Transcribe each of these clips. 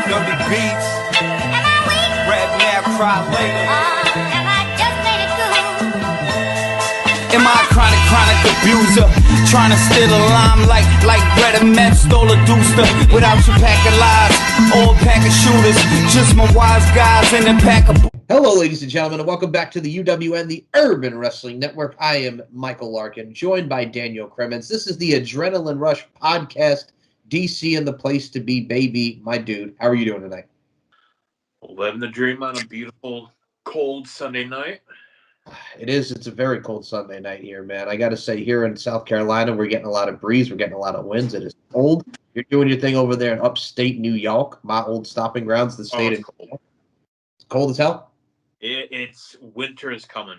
Philly beats. Am I weak? Rap now, cry later. Am I just made it through? Am I a chronic abuser? Trying to steal a limelight like Red and Meth stole a dooster. Without your pack of lies, all pack of shooters. Just my wise guys in a pack of... Hello, ladies and gentlemen, and welcome back to the UWN, the Urban Wrestling Network. I am Michael Larkin, joined by Daniel Kremens. This is the Adrenaline Rush podcast. DC in the place to be, baby. My dude, how are you doing tonight? Living the dream on a beautiful, cold Sunday night. It is. It's a very cold Sunday night here, man. I got to say, here in South Carolina, we're getting a lot of breeze. We're getting a lot of winds. It is cold. You're doing your thing over there in upstate New York, my old stopping grounds, the state of cold. It's cold as hell? It's winter is coming.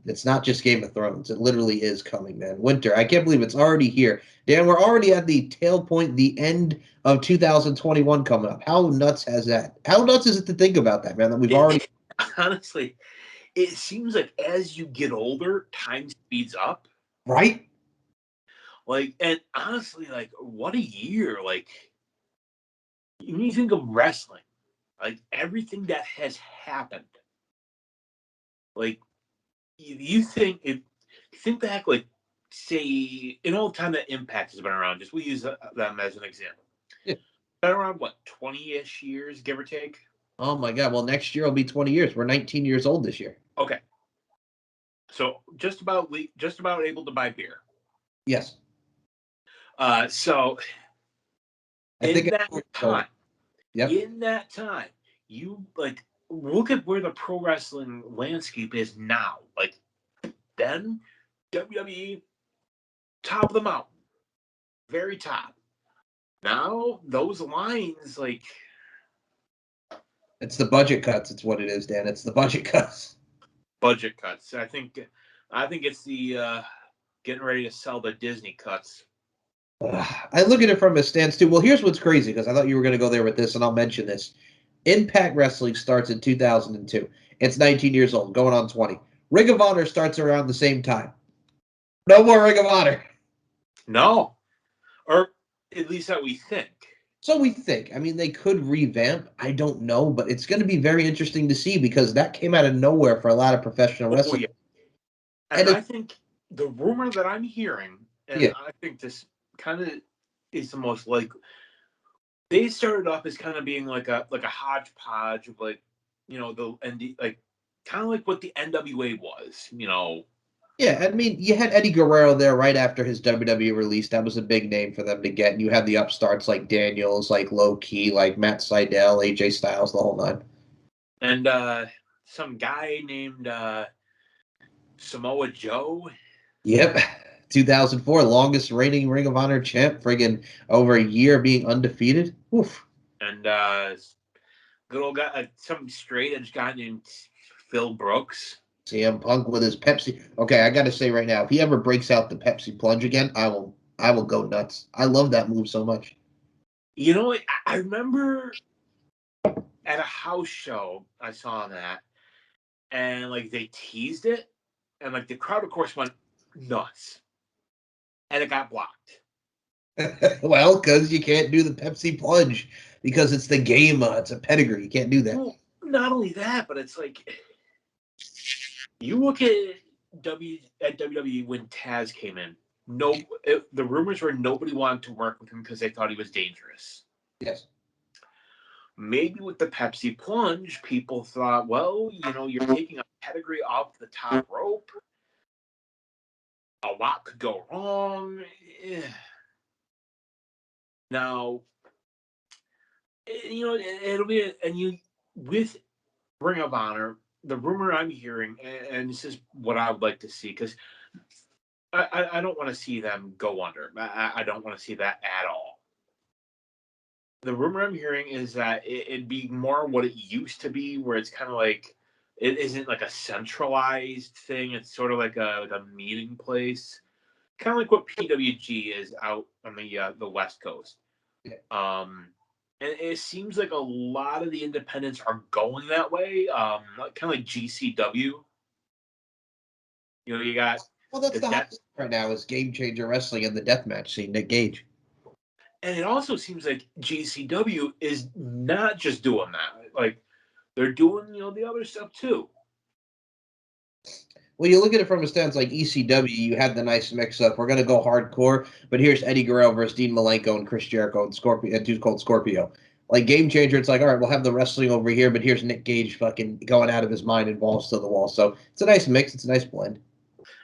It's not just Game of Thrones. It literally is coming, man. Winter. I can't believe it's already here. Dan, we're already at the tail point, the end of 2021 coming up. How nuts has that? How nuts is it to think about that, man? That we've already... Honestly, it seems like as you get older, time speeds up. Right? Like, and honestly, like, what a year. Like, when you think of wrestling, like, everything that has happened, like, you think, think back, like, say, in all the time that Impact has been around, just we use them as an example. Yeah. Been around, what, 20-ish years, give or take? Oh, my God. Well, next year will be 20 years. We're 19 years old this year. Okay. So, just about able to buy beer. Yes. So, in that time, you, like, look at where the pro wrestling landscape is now. Like, then, WWE, top of the mountain. Very top. Now, those lines, like... It's the budget cuts. It's what it is, Dan. It's the budget cuts. Budget cuts. I think it's the getting ready to sell the Disney cuts. I look at it from a stance, too. Well, here's what's crazy, because I thought you were going to go there with this, and I'll mention this. Impact Wrestling starts in 2002. It's 19 years old, going on 20. Ring of Honor starts around the same time. No more Ring of Honor. No. Or at least that we think. So we think. I mean, they could revamp. I don't know, but it's going to be very interesting to see because that came out of nowhere for a lot of professional wrestling. Yeah. And I think the rumor that I'm hearing, and I think this kind of is the most likely. They started off as kind of being like a hodgepodge of, like, you know, the like kind of like what the N.W.A was, you know. Yeah, I mean, you had Eddie Guerrero there right after his WWE release. That was a big name for them to get. And you had the upstarts like Daniels, like Low Key, like Matt Sydal, AJ Styles, the whole nine. And some guy named Samoa Joe. Yep. 2004, longest reigning Ring of Honor champ, friggin' over a year being undefeated. Oof. And good old guy, some straight edge guy named Phil Brooks. CM Punk with his Pepsi. Okay, I gotta say right now, if he ever breaks out the Pepsi plunge again, I will go nuts. I love that move so much. You know, I remember at a house show I saw that, and like they teased it, and like the crowd, of course, went nuts, and it got blocked. Well, because you can't do the Pepsi plunge because it's the game. It's a pedigree. You can't do that. Well, not only that, but it's like you look at WWE when Taz came in. The rumors were nobody wanted to work with him because they thought he was dangerous. Yes. Maybe with the Pepsi plunge, people thought, well, you know, you're taking a pedigree off the top rope. A lot could go wrong. Now, you know, it'll be, and you, with Ring of Honor, the rumor I'm hearing, and this is what I would like to see, because I don't want to see them go under. I don't want to see that at all. The rumor I'm hearing is that it'd be more what it used to be, where it's kind of like, it isn't like a centralized thing. It's sort of like a meeting place. Kind of like what PWG is out on the West Coast. Yeah. And it seems like a lot of the independents are going that way. Kind of like GCW. You know, you got... Well, that's the hot right now is Game Changer Wrestling and the deathmatch scene, Nick Gage. And it also seems like GCW is not just doing that. Like, they're doing, the other stuff too. Well, you look at it from a stance like ECW, you had the nice mix-up. We're going to go hardcore, but here's Eddie Guerrero versus Dean Malenko and Chris Jericho and Scorpio, and dude called Scorpio. Like, Game Changer, it's like, all right, we'll have the wrestling over here, but here's Nick Gage fucking going out of his mind and balls to the wall. So it's a nice mix. It's a nice blend.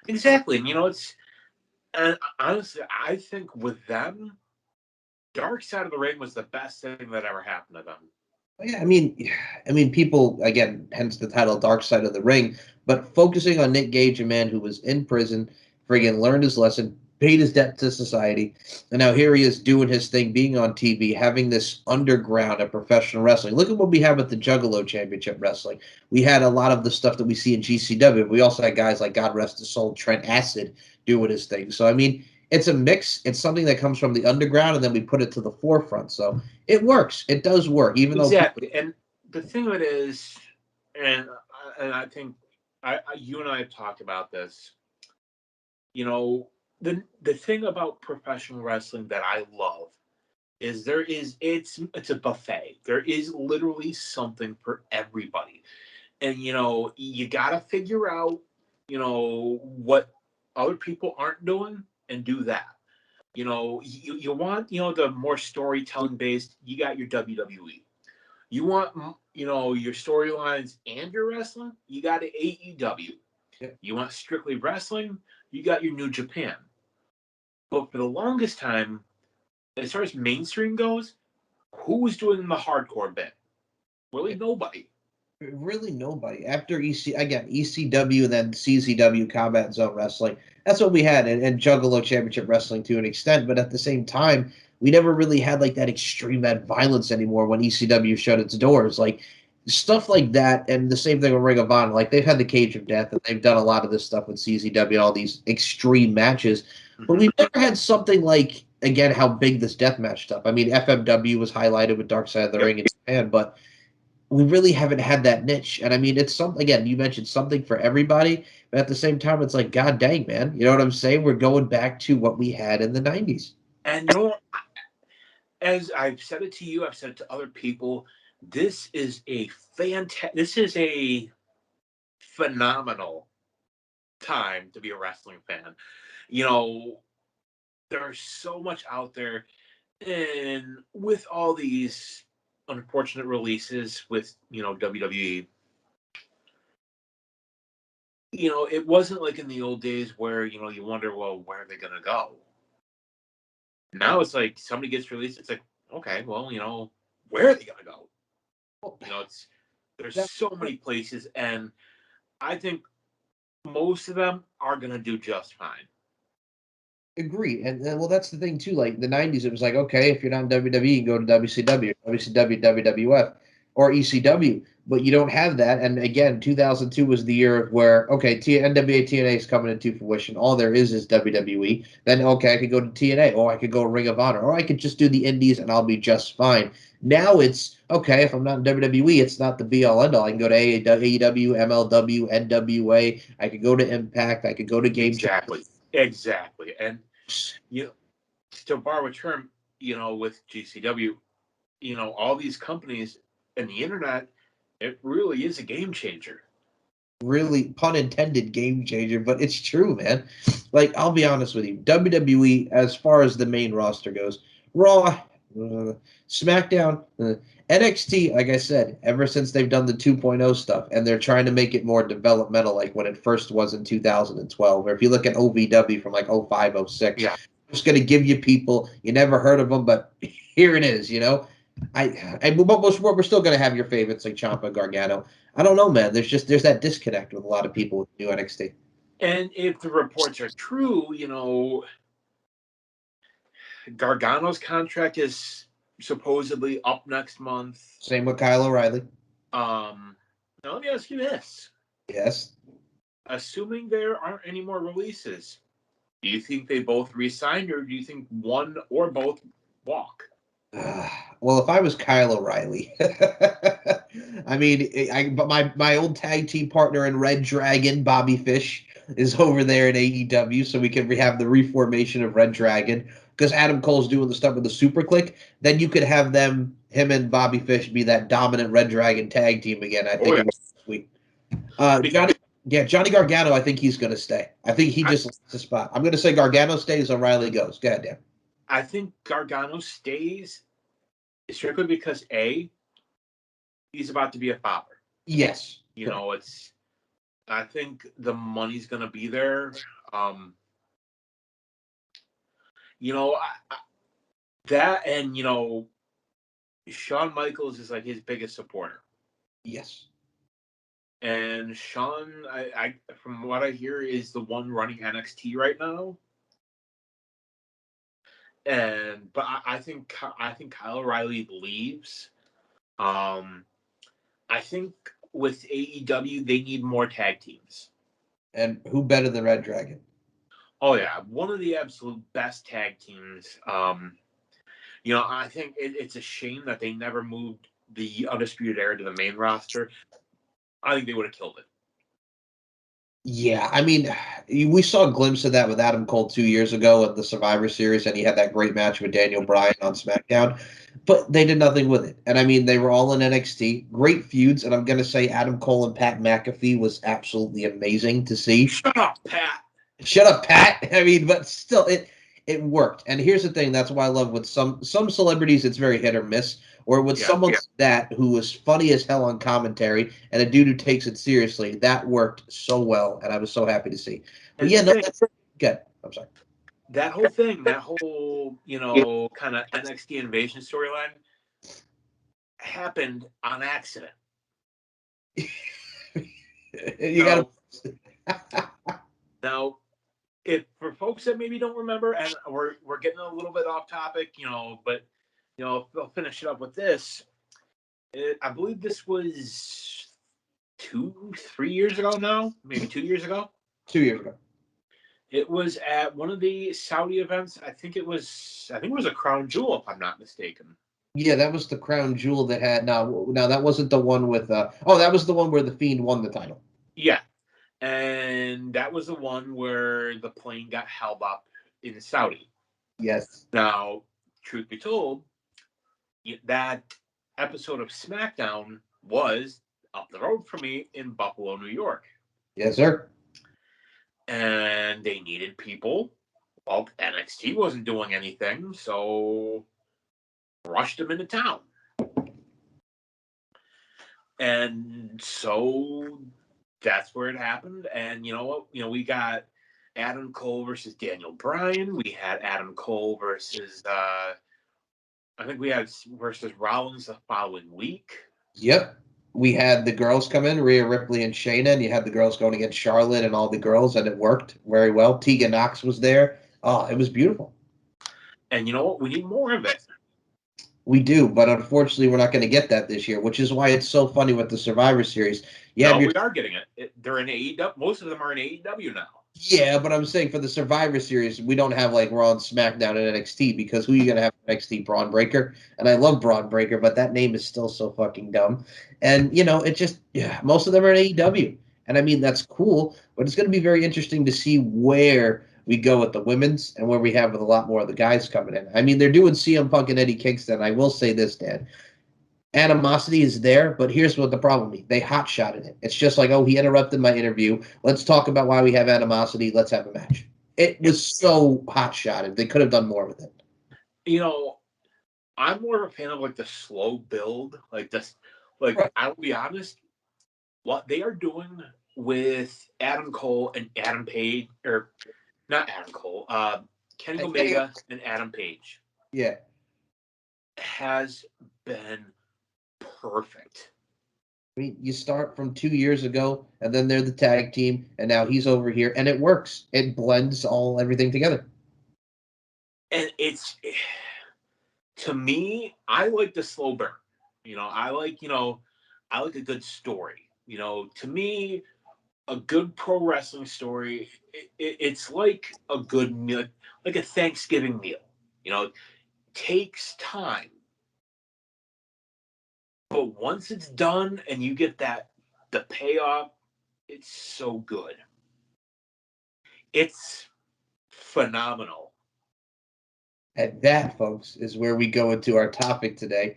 Exactly. And, and honestly, I think with them, Dark Side of the Ring was the best thing that ever happened to them. Yeah, I mean, people again, hence the title "Dark Side of the Ring." But focusing on Nick Gage, a man who was in prison, friggin' learned his lesson, paid his debt to society, and now here he is doing his thing, being on TV, having this underground of professional wrestling. Look at what we have with the Juggalo Championship Wrestling. We had a lot of the stuff that we see in GCW. We also had guys like God rest his soul, Trent Acid, doing his thing. So I mean, it's a mix. It's something that comes from the underground, and then we put it to the forefront. So it works. It does work, even though exactly. And the thing of it is, and I think you and I have talked about this. The thing about professional wrestling that I love is it's a buffet. There is literally something for everybody, and you gotta figure out what other people aren't doing and do that. You want the more storytelling based. You got your WWE. You want your storylines and your wrestling. You got an AEW. Yeah. You want strictly wrestling. You got your New Japan. But for the longest time, as far as mainstream goes, who was doing the hardcore bit? Really, nobody. really nobody. After ECW and then CZW Combat Zone Wrestling, that's what we had, and Juggalo Championship Wrestling to an extent. But at the same time, we never really had like that extreme that violence anymore when ECW shut its doors. Like stuff like that, and the same thing with Ring of Honor. Like they've had the Cage of Death, and they've done a lot of this stuff with CZW, all these extreme matches. But we've never had something like again how big this deathmatch stuff. I mean, FMW was highlighted with Dark Side of the Ring in Japan, but we really haven't had that niche. And I mean, it's something, again, you mentioned something for everybody, but at the same time, it's like, God dang, man. You know what I'm saying? We're going back to what we had in the 90s. And as I've said it to you, I've said it to other people. This is a phenomenal time to be a wrestling fan. There's so much out there, and with all these unfortunate releases with WWE, it wasn't like in the old days where you wonder, well, where are they gonna go? Now it's like somebody gets released, it's like, okay, well, where are they gonna go? There's so many places, and I think most of them are gonna do just fine. Agreed. And well, that's the thing, too. Like the 90s, it was like, okay, if you're not in WWE, you go to WCW, WCW, WWF, or ECW. But you don't have that. And again, 2002 was the year where, okay, NWA TNA is coming into fruition. All there is WWE. Then, okay, I could go to TNA, or I could go to Ring of Honor, or I could just do the indies and I'll be just fine. Now it's, okay, if I'm not in WWE, it's not the be-all, end-all. I can go to AEW, MLW, NWA. I could go to Impact. I could go to Game Exactly. And, to borrow a term, with GCW, all these companies and the internet, it really is a game changer. Really, pun intended, game changer, but it's true, man. Like, I'll be honest with you. WWE, as far as the main roster goes, Raw, SmackDown, NXT, like I said, ever since they've done the 2.0 stuff, and they're trying to make it more developmental, like when it first was in 2012, or if you look at OVW from like 05, 06, Yeah. just going to give you people, you never heard of them, but here it is, but we're still going to have your favorites like Ciampa, Gargano. I don't know, man. There's that disconnect with a lot of people with new NXT. And if the reports are true, Gargano's contract is supposedly up next month. Same with Kyle O'Reilly. Now let me ask you this. Yes. Assuming there aren't any more releases, do you think they both re-signed, or do you think one or both walk? Well, if I was Kyle O'Reilly, I mean, but my old tag team partner in Red Dragon, Bobby Fish, is over there in AEW, so we can have the reformation of Red Dragon. because Adam Cole's doing the stuff with the super click, then you could have him and Bobby Fish be that dominant Red Dragon tag team again. I think it was sweet. Johnny Gargano, I think he's going to stay. I think he just lost his spot. I'm going to say Gargano stays, O'Reilly goes. Go ahead, Dan. I think Gargano stays strictly because he's about to be a father. Yes. You know, I think the money's going to be there. You know, that and, you know, Shawn Michaels is like his biggest supporter. Yes. And Shawn, I from what I hear, is the one running NXT right now. But I think Kyle O'Reilly leaves. I think with AEW they need more tag teams. And who better than Red Dragon? Oh yeah, one of the absolute best tag teams. You know, I think it's a shame that they never moved the Undisputed Era to the main roster. I think they would have killed it. Yeah, I mean, we saw a glimpse of that with Adam Cole 2 years ago at the Survivor Series, and he had that great match with Daniel Bryan on SmackDown, but they did nothing with it. And I mean, they were all in NXT, great feuds, and I'm going to say Adam Cole and Pat McAfee was absolutely amazing to see. Shut up, Pat. Shut up, Pat. I mean, but still, it worked. And here's the thing: that's why I love with some celebrities, it's very hit or miss. Or with someone like that who was funny as hell on commentary and a dude who takes it seriously, that worked so well, and I was so happy to see. But yeah, no, that's good. I'm sorry. That whole thing, that whole, you know, kind of NXT invasion storyline happened on accident. You got to now. If for folks that maybe don't remember, and we're getting a little bit off topic, you know, but you know, I'll finish it up with this. I believe this was 3 years ago now, maybe 2 years ago. 2 years ago. It was at one of the Saudi events. I think it was a Crown Jewel, if I'm not mistaken. Yeah, that was the Crown Jewel that had no, that wasn't the one with that was the one where the Fiend won the title. Yeah. And that was the one where the plane got held up in Saudi. Yes. Now, truth be told, that episode of SmackDown was up the road from me in Buffalo, New York. Yes, sir. And they needed people. Well, NXT wasn't doing anything, so rushed them into town. And so that's where it happened. And you know what? You know, we got Adam Cole versus Daniel Bryan. We had Adam Cole versus I think we had versus Rollins the following week. Yep. We had the girls come in, Rhea Ripley and Shayna, and you had the girls going against Charlotte and all the girls, and it worked very well. Tegan Knox was there. Oh, it was beautiful. And you know what? We need more of it. We do, but unfortunately, we're not going to get that this year, which is why it's so funny with the Survivor Series. We are getting it. They're in AEW. Most of them are in AEW now. Yeah, but I'm saying for the Survivor Series, we don't have like Raw and SmackDown and NXT because who are you going to have NXT? Braun Breaker? And I love Braun Breaker, but that name is still so fucking dumb. And, you know, it just, most of them are in AEW. And I mean, that's cool, but it's going to be very interesting to see where we go with the women's and where we have with a lot more of the guys coming in. I mean, they're doing CM Punk and Eddie Kingston. I will say this, Dan. Animosity is there, but here's what the problem is. They hot-shotted it. It's just like, oh, he interrupted my interview. Let's talk about why we have animosity. Let's have a match. It was so hot-shotted. They could have done more with it. You know, I'm more of a fan of like the slow build. Like this, like right. I'll be honest, what they are doing with Adam Cole and Adam Page, or not Adam Cole, Kenny Omega and Adam Page. Yeah. Has been perfect. I mean, you start from 2 years ago, and then they're the tag team, and now he's over here, and it works. It blends everything together. And it's, to me, I like the slow burn. You know, I like a good story. You know, to me, a good pro wrestling story, it's like a good meal, like a Thanksgiving meal. You know, it takes time. But once it's done and you get the payoff, it's so good. It's phenomenal. And that, folks, is where we go into our topic today.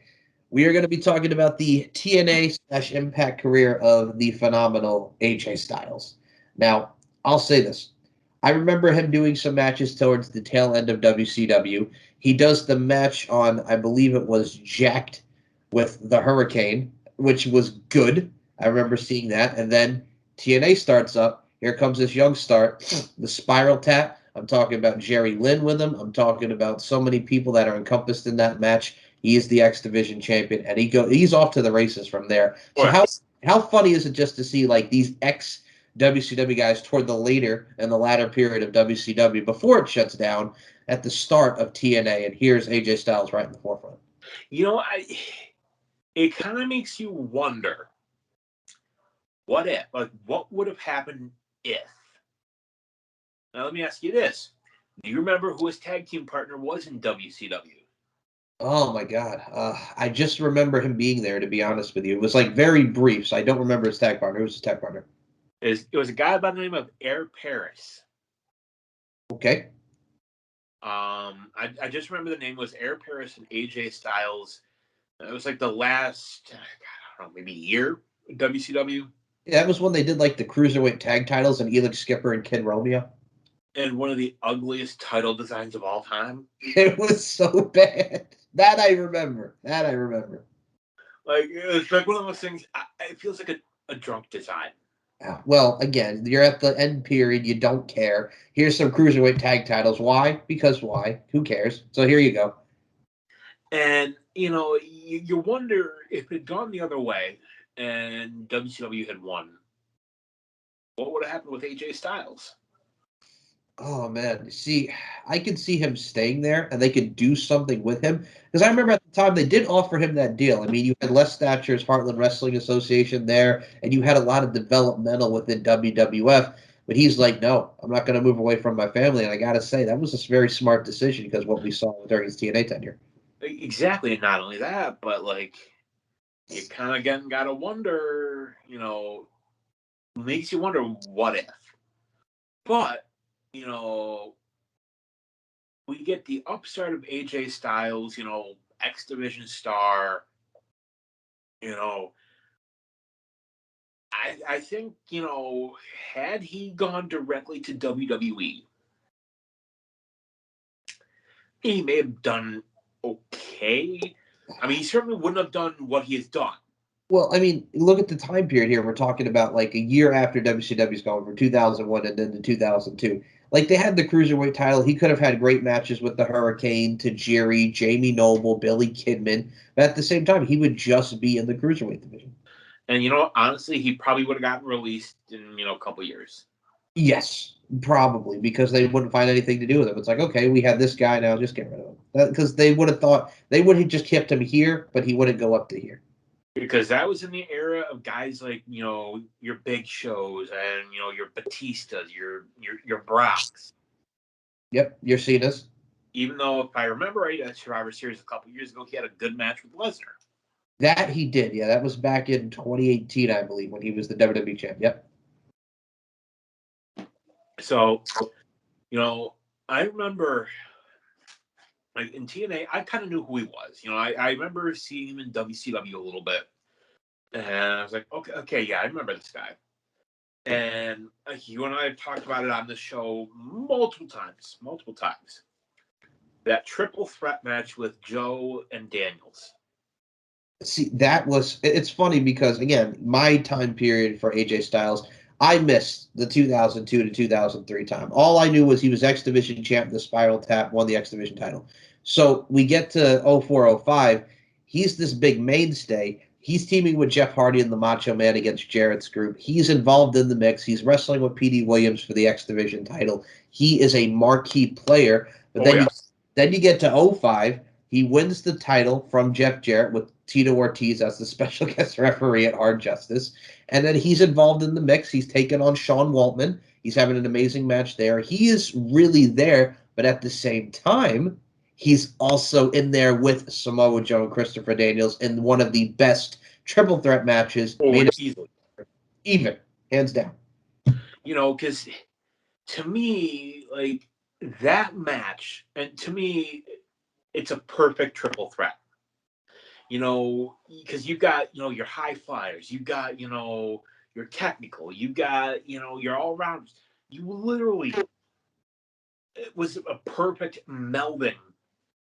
We are going to be talking about the TNA/Impact career of the phenomenal AJ Styles. Now, I'll say this. I remember him doing some matches towards the tail end of WCW. He does the match on, I believe it was Jacked with the Hurricane, which was good. I remember seeing that. And then TNA starts up. Here comes this young start, the Spiral Tap. I'm talking about Jerry Lynn with him. I'm talking about so many people that are encompassed in that match. He is the X Division champion, and he's off to the races from there. So how funny is it just to see like these ex WCW guys toward the latter period of WCW before it shuts down at the start of TNA, and here's AJ Styles right in the forefront. It kind of makes you wonder, what if, like, what would have happened if? Now, let me ask you this. Do you remember who his tag team partner was in WCW? Oh my God. I just remember him being there, to be honest with you. It was like very brief, so I don't remember his tag partner. Who was his tag partner? It was a guy by the name of Air Paris. Okay. I just remember the name was Air Paris and AJ Styles. It was like the last, God, I don't know, maybe year WCW. Yeah, that was when they did like the cruiserweight tag titles and Elix Skipper and Kid Romeo. And one of the ugliest title designs of all time. It was so bad. That I remember. Like, it's like one of those things. It feels like a drunk design. Well, again, you're at the end period. You don't care. Here's some cruiserweight tag titles. Why? Because why? Who cares? So here you go. And, you wonder if it had gone the other way and WCW had won, what would have happened with AJ Styles? Oh man, see, I could see him staying there, and they could do something with him. Because I remember at the time they did offer him that deal. I mean, you had Les Thatcher's Heartland Wrestling Association there, and you had a lot of developmental within WWF. But he's like, no, I'm not going to move away from my family. And I got to say, that was a very smart decision because what we saw during his TNA tenure. Exactly. And not only that, but like, you kind of again got to wonder, makes you wonder what if. But, we get the upstart of AJ Styles, X Division star, I think, had he gone directly to WWE, he may have done okay. I mean, he certainly wouldn't have done what he has done. Well, I mean, look at the time period here. We're talking about like a year after WCW's gone from 2001 and then to 2002. Like they had the cruiserweight title. He could have had great matches with the Hurricane, Tajiri, Jamie Noble, Billy Kidman. But at the same time, he would just be in the cruiserweight division. And honestly, he probably would have gotten released in a couple years. Yes, probably because they wouldn't find anything to do with him. It's like, okay, we have this guy now, just get rid of him. Because they would have thought they would have just kept him here, but he wouldn't go up to here. Because that was in the era of guys like, your Big Shows and, your Batistas, your Brocks. Yep, your Cena's. Even though, if I remember right, at Survivor Series a couple years ago, he had a good match with Lesnar. That he did, yeah. That was back in 2018, I believe, when he was the WWE champ. Yep. So, I remember, like, in TNA, I kind of knew who he was. I remember seeing him in WCW a little bit. And I was like, okay, yeah, I remember this guy. And you and I have talked about it on the show multiple times. That triple threat match with Joe and Daniels. See, it's funny because, again, my time period for AJ Styles, I missed the 2002 to 2003 time. All I knew was he was X Division champ, the Spiral Tap, won the X Division title. So we get to 0405. He's this big mainstay. He's teaming with Jeff Hardy and the Macho Man against Jarrett's group. He's involved in the mix. He's wrestling with P.D. Williams for the X Division title. He is a marquee player. But then you get to 05. He wins the title from Jeff Jarrett with Tito Ortiz as the special guest referee at Hard Justice. And then he's involved in the mix. He's taken on Sean Waltman. He's having an amazing match there. He is really there, but at the same time, he's also in there with Samoa Joe and Christopher Daniels in one of the best triple threat matches. Easily. Even, hands down. Because to me, like, that match, and to me, it's a perfect triple threat. You know, because you've got, you know, your high flyers, you've got, you know, your technical, you've got, you know, your all rounders. You literally, it was a perfect melding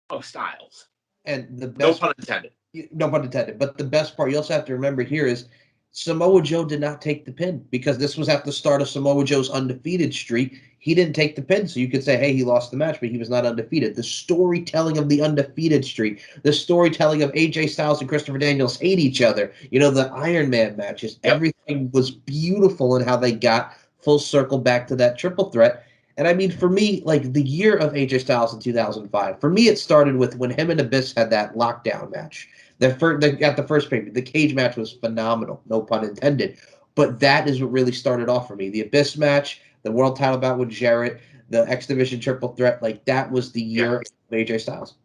of styles. And the No best pun intended. No pun intended. But the best part you also have to remember here is Samoa Joe did not take the pin because this was at the start of Samoa Joe's undefeated streak. He didn't take the pin, so you could say, hey, he lost the match, but he was not undefeated. The storytelling of the undefeated streak, the storytelling of AJ Styles and Christopher Daniels hate each other, you know, the Iron Man matches, everything was beautiful in how they got full circle back to that triple threat. And I mean, for me, like the year of AJ Styles in 2005, for me, it started with when him and Abyss had that lockdown match. They got the first pay-per-view. The cage match was phenomenal, no pun intended. But that is what really started off for me. The Abyss match, the world title bout with Jarrett, the X Division triple threat, like that was the year of AJ Styles.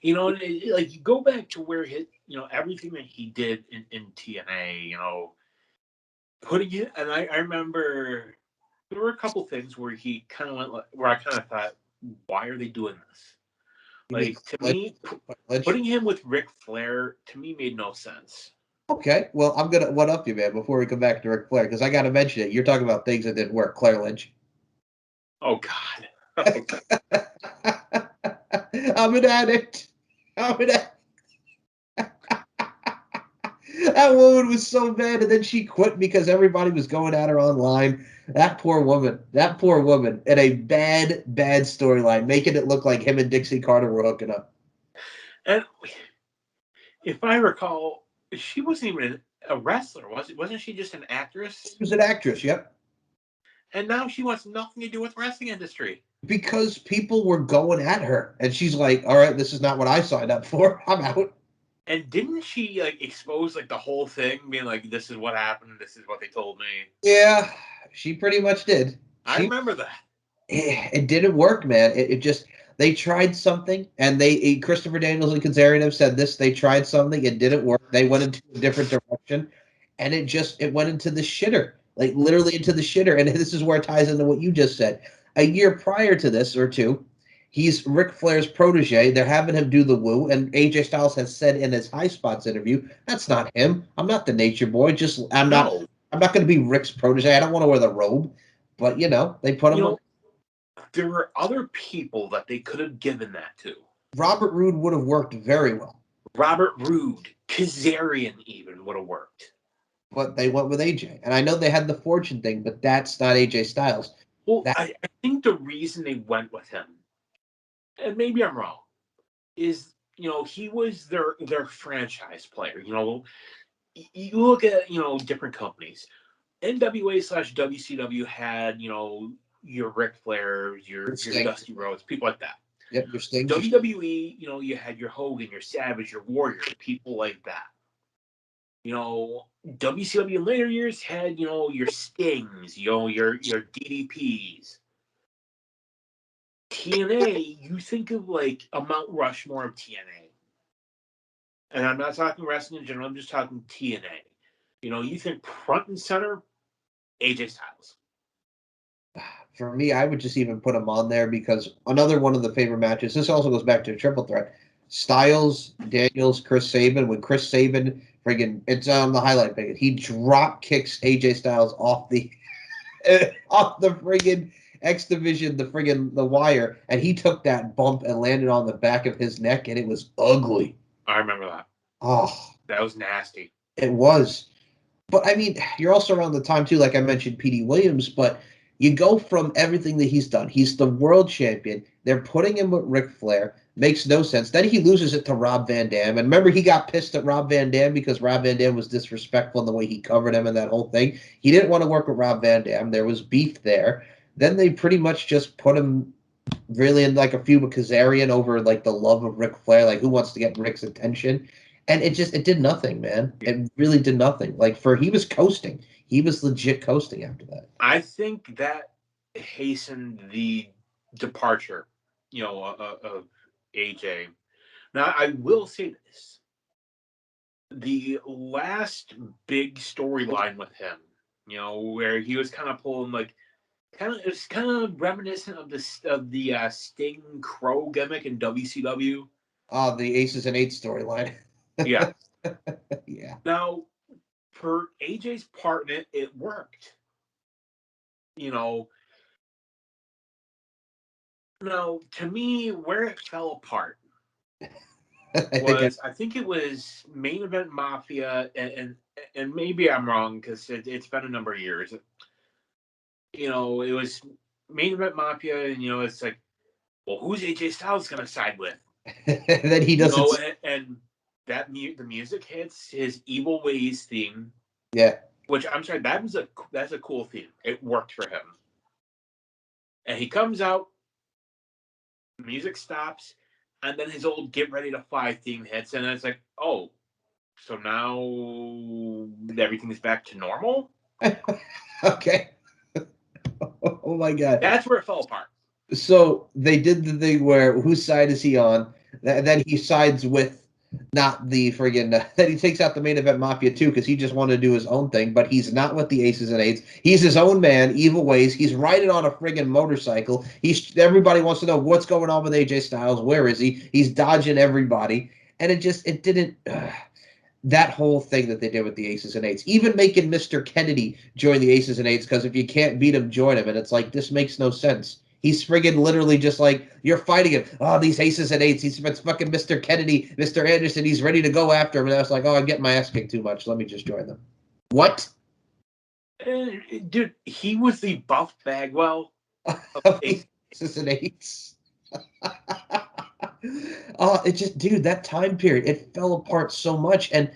You know, like you go back to where his, you know, everything that he did in TNA, you know, putting it, and I remember there were a couple things where he kind of went, where I kind of thought, why are they doing this? Like, to me, putting him with Ric Flair, to me, made no sense. Okay, well, I'm going to one-up you, man, before we come back to Ric Flair, because I got to mention it. You're talking about things that didn't work. Claire Lynch. Oh, God. Oh, God. I'm an addict. I'm an addict. That woman was so bad, and then she quit because everybody was going at her online. That poor woman, in a bad, bad storyline, making it look like him and Dixie Carter were hooking up. And if I recall, she wasn't even a wrestler, was it? Wasn't she just an actress? She was an actress, yep. And now she wants nothing to do with the wrestling industry. Because people were going at her, and she's like, all right, this is not what I signed up for. I'm out. And didn't she like expose like the whole thing, being like, "This is what happened. This is what they told me." Yeah, she pretty much did. I remember that. It didn't work, man. It just they tried something, and Christopher Daniels and Kazarian have said this. They tried something, it didn't work. They went into a different direction, and it went into the shitter, like literally into the shitter. And this is where it ties into what you just said. A year prior to this, or two, he's Ric Flair's protege. They're having him do the woo, and AJ Styles has said in his High Spots interview, "That's not him. I'm not the Nature Boy. I'm not going to be Rick's protege. I don't want to wear the robe." But you know, they put him. There were other people that they could have given that to. Robert Roode would have worked very well. Robert Roode, Kazarian even would have worked. But they went with AJ. And I know they had the fortune thing, but that's not AJ Styles. Well, I think the reason they went with him, and maybe I'm wrong, is, you know, he was their franchise player. You know, you look at, you know, different companies. N.W.A/WCW had, you know, your Ric Flairs, your Dusty Rhodes, people like that. Yep, your Stings. WWE, you know, you had your Hogan, your Savage, your Warrior, people like that. You know, WCW in later years had, you know, your Stings, you know, your DDPs. TNA, you think of like a Mount Rushmore of TNA. And I'm not talking wrestling in general, I'm just talking TNA. You know, you think front and center, AJ Styles. For me, I would just even put him on there because another one of the favorite matches, this also goes back to a triple threat. Styles, Daniels, Chris Sabin. When Chris Sabin, it's on the highlight page, he drop kicks AJ Styles off the friggin' X Division, the wire, and he took that bump and landed on the back of his neck, and it was ugly. I remember that. Oh, that was nasty. It was. But I mean, you're also around the time too, like I mentioned, Petey Williams, but you go from everything that he's done. He's the world champion. They're putting him with Ric Flair. Makes no sense. Then he loses it to Rob Van Dam. And remember, he got pissed at Rob Van Dam because Rob Van Dam was disrespectful in the way he covered him and that whole thing. He didn't want to work with Rob Van Dam. There was beef there. Then they pretty much just put him really in like a feud with Kazarian over like the love of Ric Flair, like who wants to get Rick's attention. And it did nothing, man. It really did nothing. Like he was coasting. He was legit coasting after that. I think that hastened the departure, you know, of AJ. Now, I will say this. The last big storyline with him, you know, where he was kind of pulling like It's kind of reminiscent of the Sting Crow gimmick in WCW. Oh, the Aces and Eights storyline. Yeah. Yeah. Now, for AJ's part in it, it worked. You know, now to me, where it fell apart I think it was Main Event Mafia, and maybe I'm wrong because it's been a number of years. You know, it was Main Event Mafia, and it's like, well, who's AJ Styles gonna side with? And then he doesn't. And that the music hits his Evil Ways theme. Yeah. Which I'm sorry, that's a cool theme. It worked for him. And he comes out, the music stops, and then his old Get Ready to Fly theme hits, and it's like, oh, so now everything's back to normal? Okay. Oh my God. That's where it fell apart. So they did the thing where whose side is he on? Then he sides with not the friggin' then he takes out the Main Event Mafia too because he just wanted to do his own thing, but he's not with the Aces and Eights. He's his own man, Evil Ways. He's riding on a friggin' motorcycle. Everybody wants to know what's going on with AJ Styles. Where is he? He's dodging everybody, and it didn't. That whole thing that they did with the Aces and Eights, even making Mr. Kennedy join the Aces and Eights because if you can't beat him, join him, and it's like this makes no sense. He's friggin' literally just like, you're fighting him. Oh, these Aces and Eights. It's fucking Mr. Kennedy, Mr. Anderson. He's ready to go after him. And I was like, oh, I'm getting my ass kicked too much. Let me just join them. What? Dude, he was the Buff Bagwell of Aces and Eights. Oh, it just, dude, that time period, it fell apart so much. And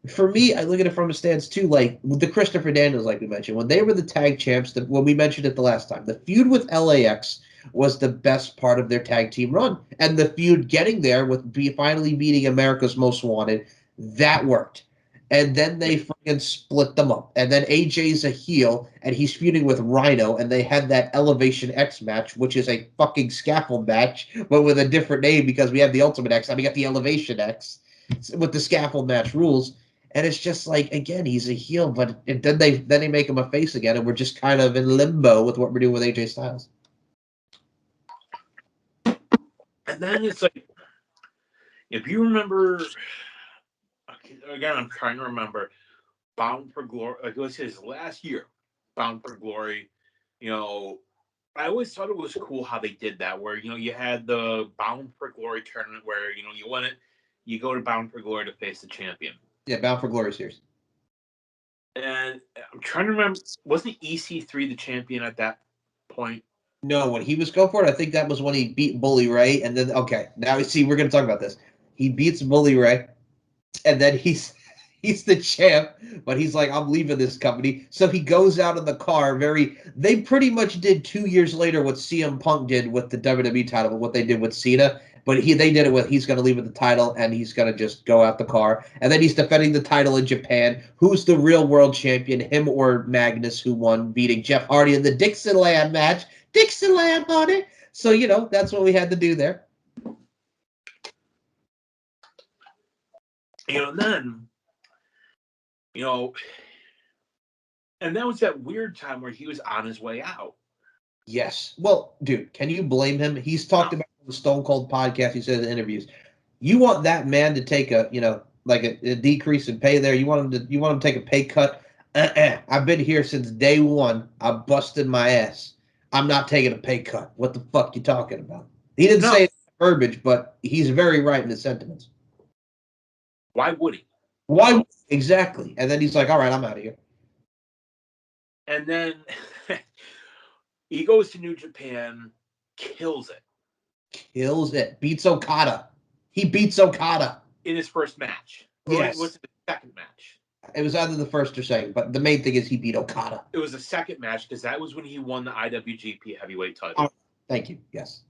for me, I look at it from a stance too, like the Christopher Daniels, like we mentioned, when they were the tag champs, when we mentioned it the last time, the feud with LAX was the best part of their tag team run. And the feud getting there with finally beating America's Most Wanted, that worked. And then they fucking split them up. And then AJ's a heel, and he's feuding with Rhino, and they had that Elevation X match, which is a fucking scaffold match, but with a different name because we have the Ultimate X, now we got the Elevation X with the scaffold match rules. And it's just like, again, he's a heel, but then they make him a face again, and we're just kind of in limbo with what we're doing with AJ Styles. And then it's like, if you remember, again, I'm trying to remember, Bound for Glory, like it was his last year, Bound for Glory. I always thought it was cool how they did that, where you had the Bound for Glory tournament where you win it, you go to Bound for Glory to face the champion. Yeah, Bound for Glory series. And I'm trying to remember, wasn't EC3 the champion at that point? No, when he was going for it, I think that was when he beat Bully Ray, and then okay, now see we're gonna talk about this. He beats Bully Ray, and then he's the champ, but he's like, I'm leaving this company. So he goes out in the car. They pretty much did 2 years later what CM Punk did with the WWE title, but what they did with Cena. But they did it with, he's going to leave with the title, and he's going to just go out the car. And then he's defending the title in Japan. Who's the real world champion, him or Magnus, who won, beating Jeff Hardy in the Dixieland match. Dixieland on it. So, that's what we had to do there. And then, and that was that weird time where he was on his way out. Yes. Well, dude, can you blame him? He's talked about the Stone Cold podcast. He said in interviews, you want that man to take a decrease in pay there. You want him to take a pay cut. I've been here since day one. I busted my ass. I'm not taking a pay cut. What the fuck you talking about? He didn't say verbiage, but he's very right in his sentiments. Why would he? Why exactly? And then he's like, all right, I'm out of here. And then he goes to New Japan, kills it. Beats Okada. He beats Okada. In his first match. Yes. Or was it the second match? It was either the first or second, but the main thing is he beat Okada. It was the second match because that was when he won the IWGP Heavyweight title. Oh, thank you. Yes.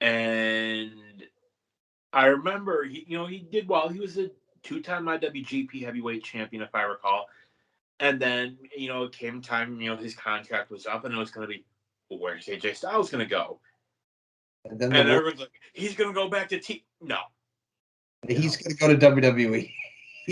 And I remember, he did well. He was a 2-time IWGP Heavyweight champion, if I recall. And then, it came time, his contract was up, and it was going to be, well, where's AJ Styles going to go? And then everyone's like, he's going to go back to No. He's going to go to WWE.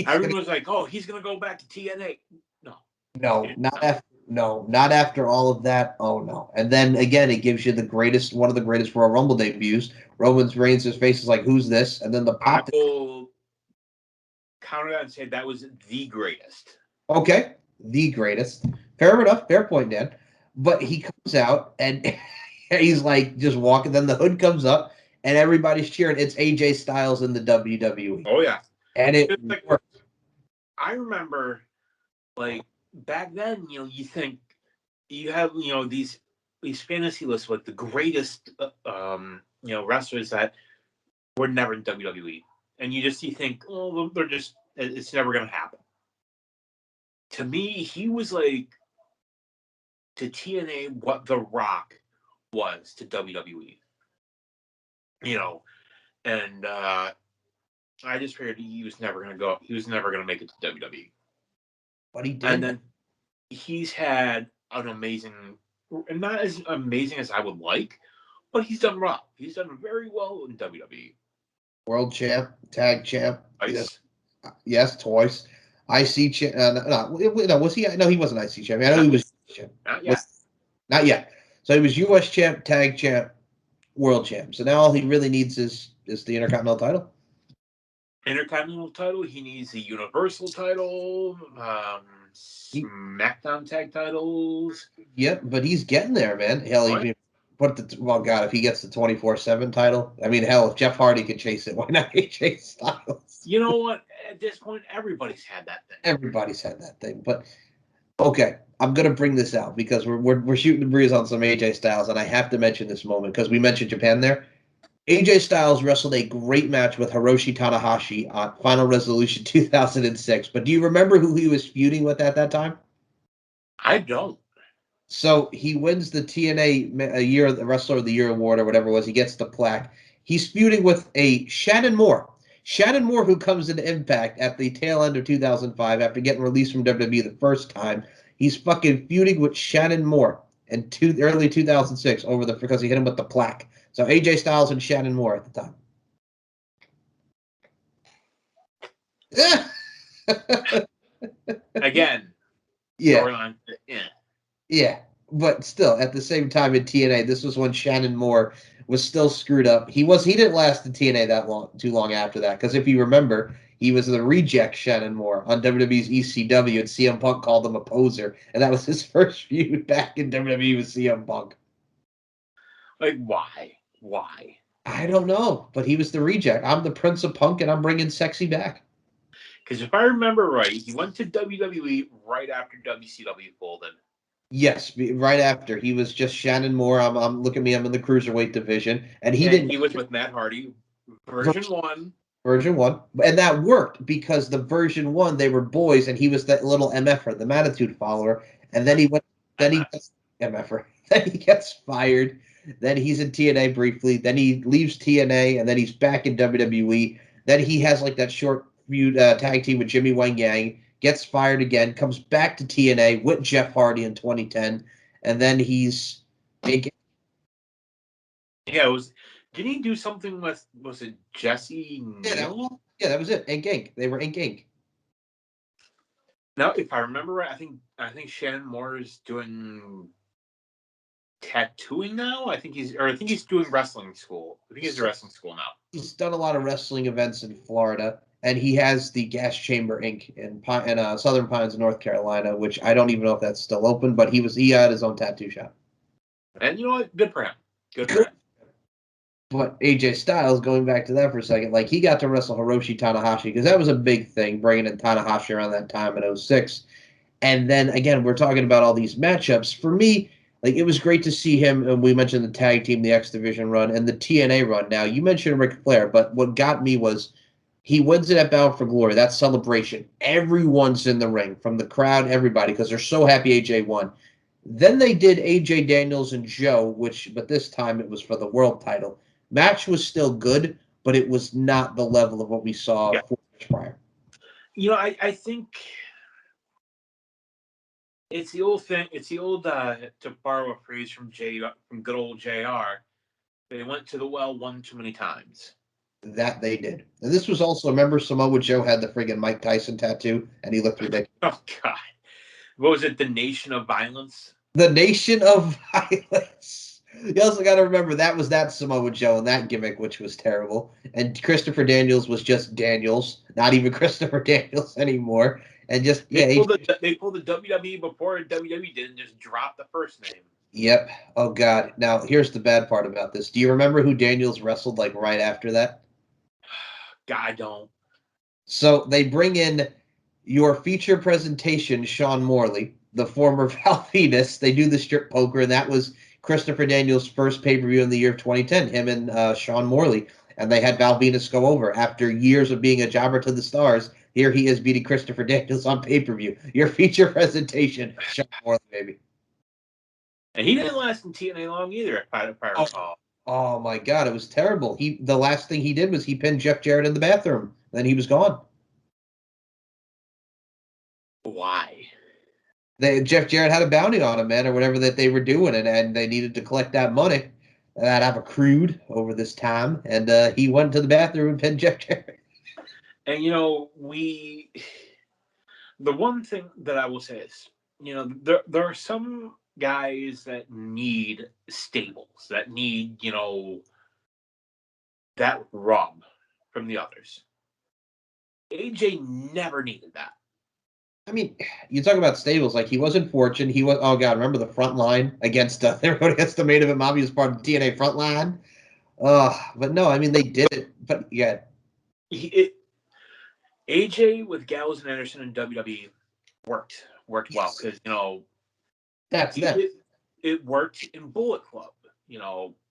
Everyone was like, oh, he's going to go back to TNA. No. No, not after. No, not after all of that. Oh no. And then again, it gives you one of the greatest Royal Rumble debuts. Roman Reigns' face is like, who's this? And then the I pop. will counter that and say that was the greatest. Okay, the greatest. Fair enough. Fair point, Dan. But he comes out and he's like just walking. Then the hood comes up and everybody's cheering. It's AJ Styles in the WWE. Oh yeah, And it like, worked. I remember, like back then, you think you have these fantasy lists with the greatest wrestlers that were never in WWE, and you think, oh, they're just it's never gonna happen. To me, he was like to TNA what The Rock was to WWE. And I just figured he was never gonna go. He was never gonna make it to WWE. But he did. And then he's had an amazing, not as amazing as I would like, but he's done well. He's done very well in WWE. World champ, tag champ. Nice. Yes, twice. IC champ. No, was he? No, he wasn't IC champ. I know he was champ. Not yet. Not yet. So he was US champ, tag champ, world champ. So now all he really needs is the Intercontinental title. Intercontinental title. He needs the Universal title. SmackDown tag titles. Yep, but he's getting there, man. Hell, God, if he gets the 24/7 title, I mean, hell, if Jeff Hardy could chase it, why not AJ Styles? You know what? At this point, everybody's had that thing. Everybody's had that thing, but okay, I'm gonna bring this out because we're shooting the breeze on some AJ Styles, and I have to mention this moment because we mentioned Japan there. AJ Styles wrestled a great match with Hiroshi Tanahashi on Final Resolution 2006. But do you remember who he was feuding with at that time? I don't. So he wins the TNA the Wrestler of the Year award or whatever it was. He gets the plaque. He's feuding with a Shannon Moore. Shannon Moore, who comes into Impact at the tail end of 2005 after getting released from WWE the first time. He's fucking feuding with Shannon Moore in early 2006 because he hit him with the plaque. So AJ Styles and Shannon Moore at the time. Again. Yeah. Storyline. Yeah. Yeah. But still, at the same time in TNA, this was when Shannon Moore was still screwed up. He didn't last in TNA too long after that. Because if you remember, he was the reject Shannon Moore on WWE's ECW, and CM Punk called him a poser. And that was his first feud back in WWE with CM Punk. Like, why? Why? I don't know, but he was the reject. I'm the Prince of Punk, and I'm bringing sexy back. Because if I remember right, he went to WWE right after WCW folded. Yes, right after. He was just Shannon Moore. Look at me, I'm in the cruiserweight division, and he was with Matt Hardy, version 1. Version 1, and that worked because the version 1 they were boys, and he was that little MFer, the Magnitude follower, and then he gets MFer. Then he gets fired. Then he's in TNA briefly. Then he leaves TNA, and then he's back in WWE. Then he has like that short feud tag team with Jimmy Wang Yang. Gets fired again. Comes back to TNA with Jeff Hardy in 2010, and then he's big. Yeah, it was. Didn't he do something with? Was it Jesse? Yeah, that was it. Ink Inc. They were Ink Inc. Now, if I remember right, I think Shannon Moore is doing tattooing now. I think he's doing wrestling school. I think he's in wrestling school now. He's done a lot of wrestling events in Florida, and he has the Gas Chamber Inc. in Southern Pines, North Carolina, which I don't even know if that's still open, but he had his own tattoo shop. And you know what? Good for him. Good for him. But AJ Styles, going back to that for a second, like he got to wrestle Hiroshi Tanahashi because that was a big thing, bringing in Tanahashi around that time in 2006. And then again, we're talking about all these matchups. For me, like it was great to see him. And we mentioned the tag team, the X Division run, and the TNA run. Now you mentioned Ric Flair, but what got me was he wins it at Bound for Glory. That celebration, everyone's in the ring, from the crowd, everybody, because they're so happy AJ won. Then they did AJ Daniels and Joe, but this time it was for the world title. Match was still good, but it was not the level of what we saw 4 years prior. You know, I think it's the old thing. It's the old, to borrow a phrase from good old JR, they went to the well one too many times. That they did. And this was also, remember Samoa Joe had the friggin' Mike Tyson tattoo, and he looked ridiculous. Oh, God. What was it? The Nation of Violence? The Nation of Violence. You also got to remember that was that Samoa Joe and that gimmick, which was terrible. And Christopher Daniels was just Daniels, not even Christopher Daniels anymore. And just, they pulled the WWE before WWE did and just dropped the first name. Yep. Oh, God. Now, here's the bad part about this. Do you remember who Daniels wrestled like right after that? God, I don't. So they bring in your feature presentation, Sean Morley, the former Val Venus. They do the strip poker, and that was Christopher Daniels' first pay-per-view in the year of 2010, him and Sean Morley. And they had Val Venus go over. After years of being a jobber to the stars, here he is beating Christopher Daniels on pay-per-view. Your feature presentation, Sean Morley, baby. And he didn't last in TNA long either, if I recall. Oh my God, it was terrible. The last thing he did was he pinned Jeff Jarrett in the bathroom. Then he was gone. Why? Jeff Jarrett had a bounty on him, man, or whatever that they were doing, and they needed to collect that money that I've accrued over this time. And he went to the bathroom and pinned Jeff Jarrett. And the one thing that I will say is, there are some guys that need stables, that need, that rub from the others. AJ never needed that. I mean, you talk about stables, like he was in Fortune. He was, oh God, remember the front line against everyone against the main event mob? He was part of the TNA front line. But no, I mean, they did it. But yeah. AJ with Gallows and Anderson in WWE worked well because, it worked in Bullet Club,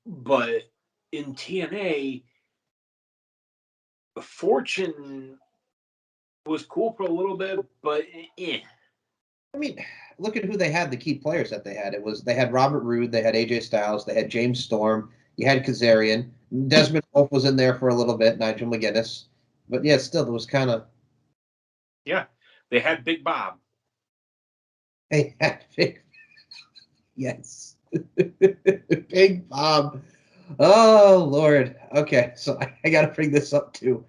but in TNA, Fortune was cool for a little bit, but I mean, look at who they had, the key players that they had. They had Robert Roode, they had AJ Styles, they had James Storm, you had Kazarian, Desmond Wolf was in there for a little bit, Nigel McGuinness. But yeah, still, it was kind of... Yeah, they had Big Bob. They had Big... Yes. Big Bob. Oh, Lord. Okay, so I got to bring this up, too.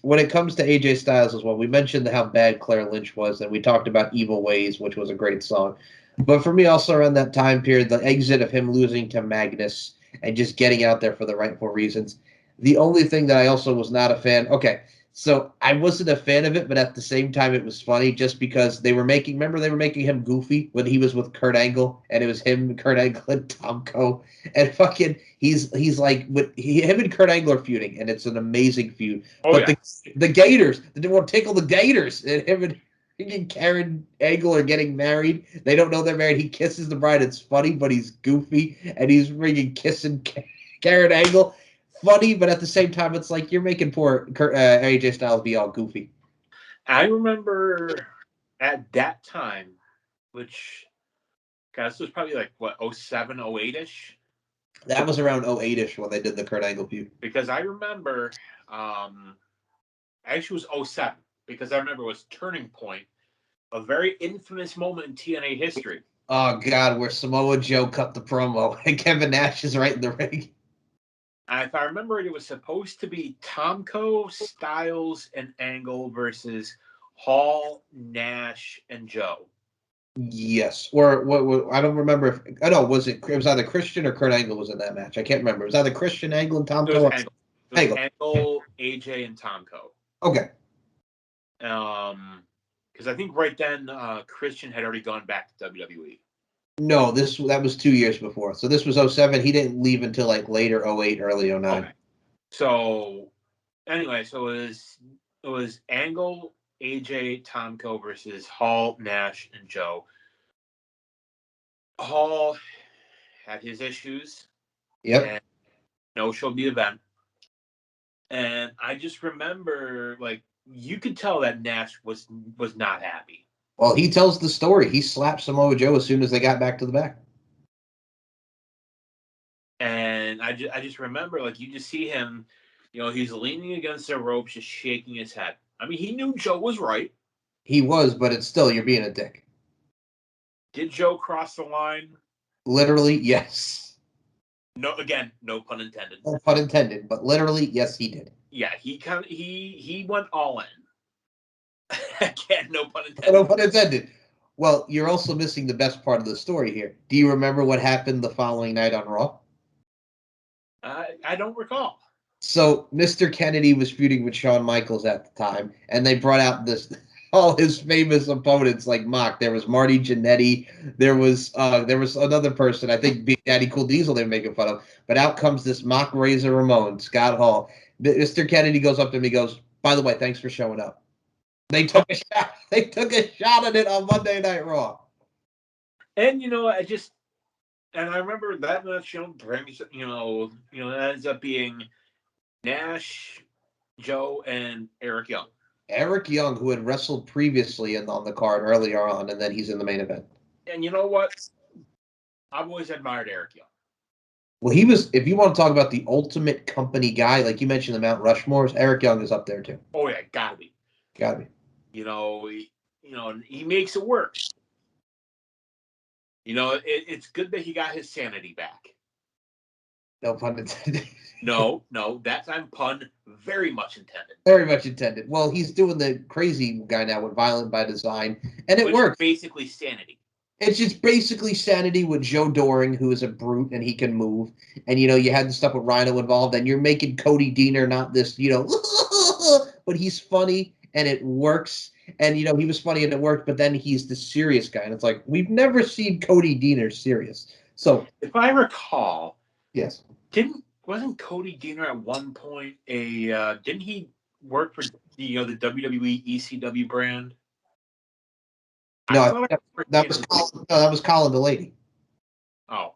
When it comes to AJ Styles as well, we mentioned how bad Claire Lynch was, and we talked about Evil Ways, which was a great song. But for me, also around that time period, the exit of him losing to Magnus and just getting out there for the rightful reasons. The only thing that I also was not a fan... Okay, so I wasn't a fan of it, but at the same time, it was funny just because they were making him goofy when he was with Kurt Angle, and it was him, Kurt Angle, and Tomko, and fucking he's like him and Kurt Angle are feuding, and it's an amazing feud. Oh, but yeah. the Gators, they want to tickle the Gators, and him and Karen Angle are getting married. They don't know they're married. He kisses the bride. It's funny, but he's goofy, and he's freaking kissing Karen Angle. Funny, but at the same time, it's like you're making poor AJ Styles be all goofy. I remember at that time, which, God, this was probably like, what, 07, 08-ish? That was around 08-ish when they did the Kurt Angle feud. Because I remember, actually it was 07, because I remember it was Turning Point, a very infamous moment in TNA history. Oh, God, where Samoa Joe cut the promo, and Kevin Nash is right in the ring. If I remember it was supposed to be Tomko, Styles, and Angle versus Hall, Nash, and Joe. Yes, or what? I don't remember if it was either Christian or Kurt Angle was in that match. I can't remember. It was either Christian Angle and Tomko. It was Angle, AJ, and Tomko. Okay. Because I think right then Christian had already gone back to WWE. No, that was 2 years before. So this was 07. He didn't leave until like later 08, early 09. Okay. So anyway, so it was Angle, AJ, Tomko versus Hall, Nash, and Joe. Hall had his issues. Yep. And no-showed the event. And I just remember, like, you could tell that Nash was not happy. Well, he tells the story. He slapped Samoa Joe as soon as they got back to the back. And I just remember, like, you just see him, he's leaning against the ropes, just shaking his head. I mean, he knew Joe was right. He was, but it's still, you're being a dick. Did Joe cross the line? Literally, yes. No, again, no pun intended. No pun intended, but literally, yes, he did. Yeah, he went all in. Again, no pun intended. No pun intended. Well, you're also missing the best part of the story here. Do you remember what happened the following night on Raw? I don't recall. So Mr. Kennedy was feuding with Shawn Michaels at the time, and they brought out this all his famous opponents like Mock. There was Marty Jannetty. There was another person. I think Big Daddy Cool Diesel they were making fun of. But out comes this Mock Razor Ramon, Scott Hall. Mr. Kennedy goes up to him. He goes, "By the way, thanks for showing up." They took a shot. They took a shot at it on Monday Night Raw. And I remember that match. It ends up being Nash, Joe, and Eric Young. Eric Young, who had wrestled previously on the card earlier on, and then he's in the main event. And you know what? I've always admired Eric Young. Well, he was, if you want to talk about the ultimate company guy, like you mentioned the Mount Rushmores, Eric Young is up there too. Oh, yeah, gotta be. Gotta be. He makes it work. It's good that he got his sanity back. No pun intended. No, that time pun very much intended. Very much intended. Well, he's doing the crazy guy now with Violent by Design, and it works. Basically sanity. It's just basically sanity with Joe Doring, who is a brute and he can move. And, you had the stuff with Rhino involved, and you're making Cody Deaner not this, but he's funny and it works. And, he was funny and it worked, but then he's the serious guy. And it's like, we've never seen Cody Deaner serious. So, if I recall, yes. Wasn't Cody Deaner at one point didn't he work for the WWE ECW brand? No, that was Colin Delaney. Oh.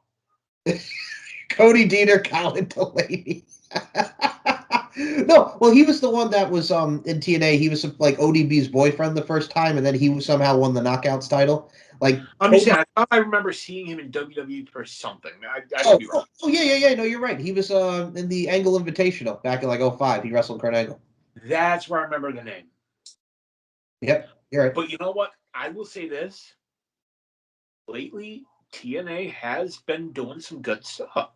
Cody Deaner, Colin Delaney. No, well, he was the one that was in TNA. He was like ODB's boyfriend the first time, and then he somehow won the Knockouts title. Like, I'm just saying, I thought I remember seeing him in WWE for something. I could be wrong. Oh, yeah. No, you're right. He was in the Angle Invitational back in like 2005. He wrestled Kurt Angle. That's where I remember the name. Yep, you're right. But you know what? I will say this. Lately, TNA has been doing some good stuff.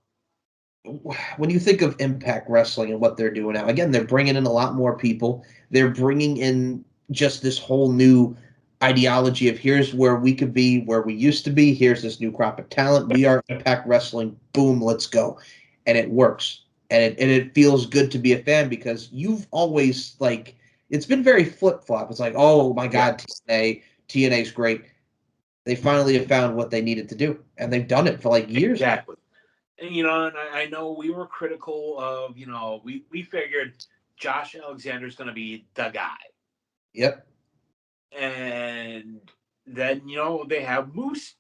When you think of Impact Wrestling and what they're doing now, again, they're bringing in a lot more people. They're bringing in just this whole new ideology of here's where we could be, where we used to be. Here's this new crop of talent. We are Impact Wrestling. Boom, let's go. And it works. And it feels good to be a fan because you've always, like, it's been very flip-flop. It's like, oh, my God, TNA's great. They finally have found what they needed to do. And they've done it for, like, years. Exactly. And, and I know we were critical of, we figured Josh Alexander's going to be the guy. Yep. And then, they have Moose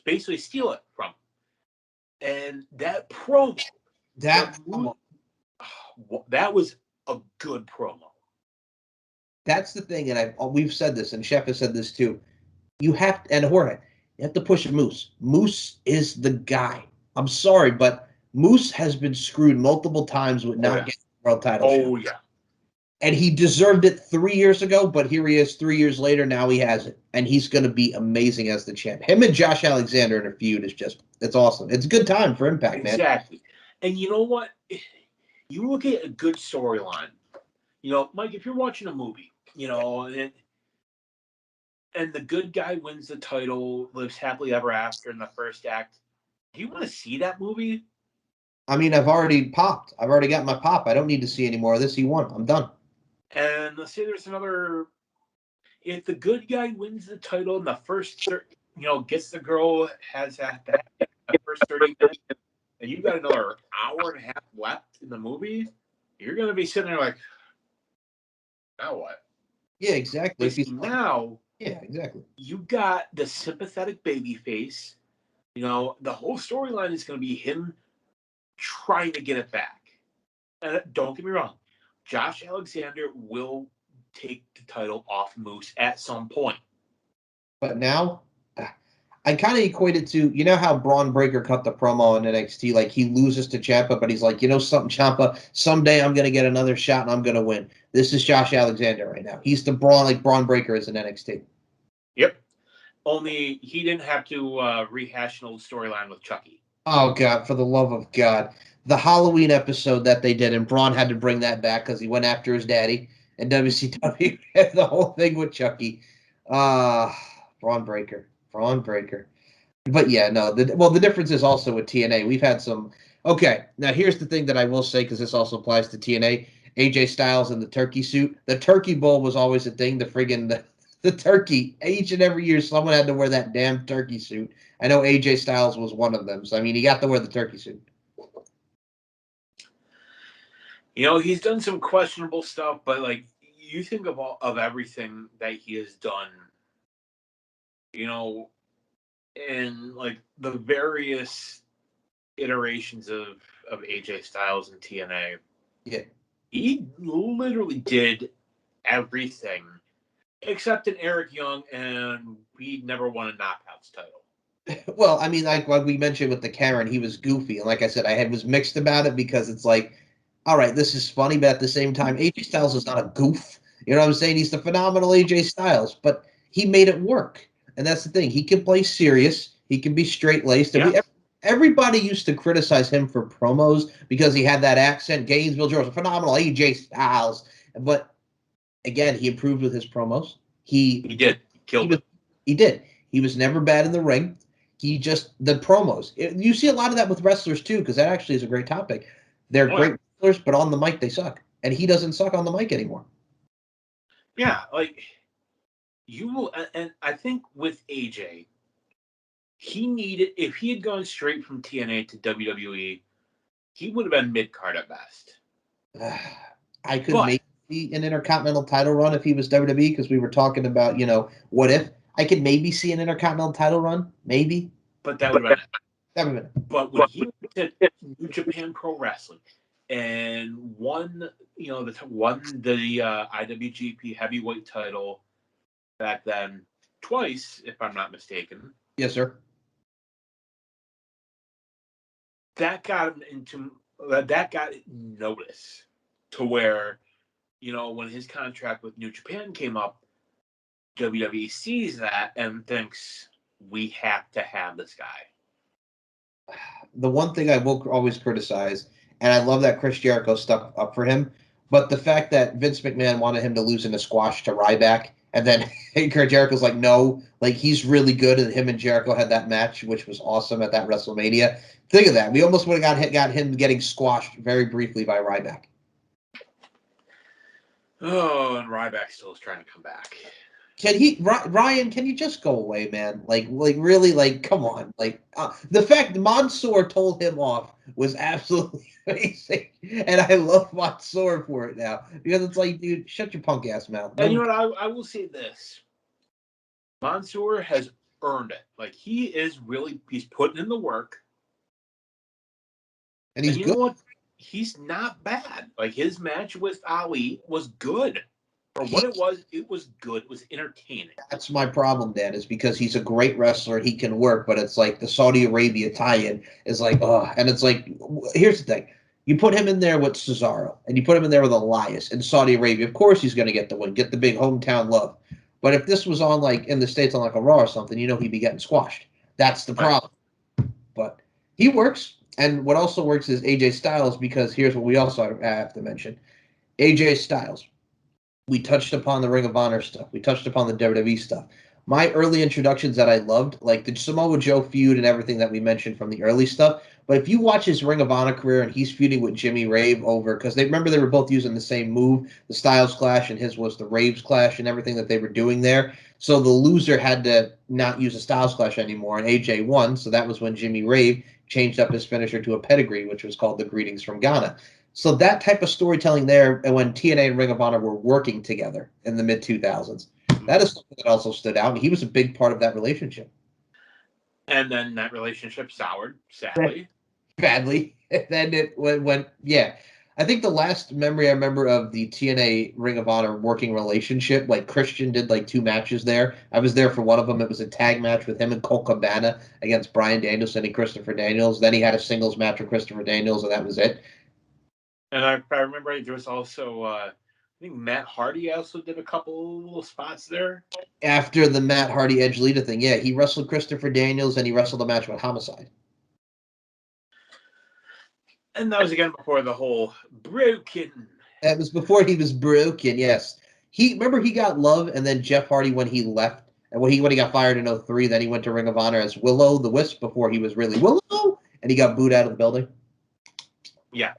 basically steal it from him. And that promo. That was a good promo. That's the thing, and we've said this, and Chef has said this too. You have to, and Jorge, you have to push Moose. Moose is the guy. I'm sorry, but Moose has been screwed multiple times with not getting the world title. Oh, yeah. And he deserved it 3 years ago, but here he is 3 years later. Now he has it, and he's going to be amazing as the champ. Him and Josh Alexander in a feud is it's awesome. It's a good time for Impact, man. Exactly. And you know what? You look at a good storyline. Mike, if you're watching a movie, and the good guy wins the title, lives happily ever after in the first act, do you want to see that movie? I mean, I've already popped. I've already got my pop. I don't need to see any more of this. He won. I'm done. And let's say there's another. If the good guy wins the title in the first, gets the girl, has that first 30 minutes, and you've got another hour and a half left in the movie, you're going to be sitting there like, now what? Yeah, exactly. Now, yeah, exactly. You got the sympathetic baby face. The whole storyline is going to be him trying to get it back. And don't get me wrong, Josh Alexander will take the title off Moose at some point. But now, I kind of equate it to, how Braun Breaker cut the promo in NXT, like he loses to Ciampa, but he's like, something, Ciampa, someday I'm going to get another shot and I'm going to win. This is Josh Alexander right now. He's the Braun, like Braun Breaker is in NXT. Yep. Only he didn't have to rehash an old storyline with Chucky. Oh, God, for the love of God. The Halloween episode that they did, and Braun had to bring that back because he went after his daddy. in WCW. The whole thing with Chucky. Braun Breaker. But yeah, no. The difference is also with TNA. We've had some. Okay, now here's the thing that I will say, because this also applies to TNA. AJ Styles in the turkey suit. The turkey bowl was always a thing. The turkey. Each and every year, someone had to wear that damn turkey suit. I know AJ Styles was one of them. So I mean, he got to wear the turkey suit. You know, he's done some questionable stuff, but like you think of everything that he has done, you know, in like the various iterations of AJ Styles and TNA. Yeah. He literally did everything except an Eric Young, and he never won a knockouts title. Well, I mean, like we mentioned with the Karen, he was goofy, and like I said, was mixed about it, because it's like, all right, this is funny, but at the same time, AJ Styles is not a goof. You know what I'm saying? He's the phenomenal AJ Styles, but he made it work, and that's the thing. He can play serious. He can be straight laced. Yeah. Everybody used to criticize him for promos because he had that accent. Gainesville, Georgia, phenomenal AJ Styles, but again, he improved with his promos. He did. Killed it. He did. He was never bad in the ring. The promos. You see a lot of that with wrestlers too, because that actually is a great topic. They're great wrestlers, but on the mic they suck, and he doesn't suck on the mic anymore. Yeah, like you will, and I think with AJ, he needed, if he had gone straight from TNA to WWE, he would have been mid card at best. I could maybe see an Intercontinental title run if he was WWE, because we were talking about, what if. I could maybe see an Intercontinental title run, maybe. But that would have been it. That would have been it. But when he went to New Japan Pro Wrestling and won the IWGP Heavyweight title back then twice, if I'm not mistaken. Yes, sir. That got him notice to where, when his contract with New Japan came up, WWE sees that and thinks, we have to have this guy. The one thing I will always criticize, and I love that Chris Jericho stuck up for him, but the fact that Vince McMahon wanted him to lose in a squash to Ryback, and then Chris Jericho's like, no, like he's really good, and him and Jericho had that match, which was awesome at that WrestleMania. Think of that. We almost would have got him getting squashed very briefly by Ryback. Oh, and Ryback still is trying to come back. Ryan, can you just go away, man? Like really, like, come on. Like, the fact Mansoor told him off was absolutely amazing. And I love Mansoor for it now. Because it's like, dude, shut your punk ass mouth. And you know what? I will say this. Mansoor has earned it. Like, he's putting in the work. And he's good. You know what? He's not bad. Like, his match with Ali was good. For what it was good. It was entertaining. That's my problem, Dan, is because he's a great wrestler. He can work, but it's like the Saudi Arabia tie-in is like, and it's like, here's the thing. You put him in there with Cesaro, and you put him in there with Elias in Saudi Arabia. Of course he's going to get the win, get the big hometown love. But if this was on, like, in the States on, like, a Raw or something, he'd be getting squashed. That's the problem. But he works. And what also works is AJ Styles, because here's what we also have to mention. AJ Styles. We touched upon the Ring of Honor stuff. We touched upon the WWE stuff. My early introductions that I loved, like the Samoa Joe feud and everything that we mentioned from the early stuff. But if you watch his Ring of Honor career and he's feuding with Jimmy Rave over, because they were both using the same move, the Styles Clash, and his was the Raves Clash and everything that they were doing there. So the loser had to not use a Styles Clash anymore, and AJ won. So that was when Jimmy Rave changed up his finisher to a pedigree, which was called the Greetings from Ghana. So that type of storytelling there, and when TNA and Ring of Honor were working together in the mid-2000s, that is something that also stood out, and he was a big part of that relationship. And then that relationship soured, sadly. Badly. And then it went, yeah. I think the last memory I remember of the TNA Ring of Honor working relationship, like Christian did like 2 matches there. I was there for one of them. It was a tag match with him and Colt Cabana against Bryan Danielson and Christopher Daniels. Then he had a singles match with Christopher Daniels, and that was it. And if I remember right, there was also, I think Matt Hardy also did a couple little spots there. After the Matt Hardy Edge Lita thing, yeah, he wrestled Christopher Daniels and he wrestled a match with Homicide. And that was again before the whole broken That was before he was broken. Yes, he got love, and then Jeff Hardy when he left, and when he got fired in 03, then he went to Ring of Honor as Willow the Wisp before he was really Willow, and he got booed out of the building. Yeah,